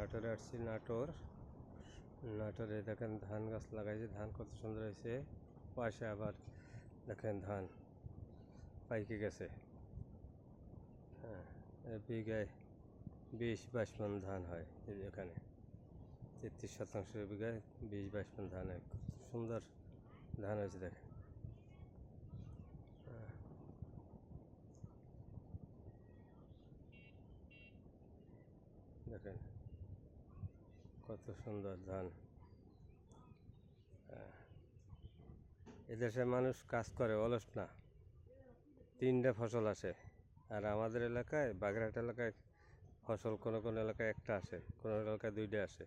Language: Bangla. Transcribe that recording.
নাটোরে আসছি। নাটোরে দেখেন ধান গাছ লাগাইছে, ধান কত সুন্দর হয়েছে। পাশে আবার দেখেন ধান পাইকে গেছে। হ্যাঁ, বিঘায় 20-22 মণ ধান হয় এখানে। 33% বিঘায় 20-22 মণ ধান হয়। কত সুন্দর ধান হয়েছে দেখেন। দেখেন কত সুন্দর ধান। এদেশের মানুষ কাজ করে, অলস না। 3টে ফসল আসে, আর আমাদের এলাকায় বাগেরহাট এলাকায় ফসল কোনো কোনো এলাকায় একটা আসে, কোনো এলাকায় 2টে আসে।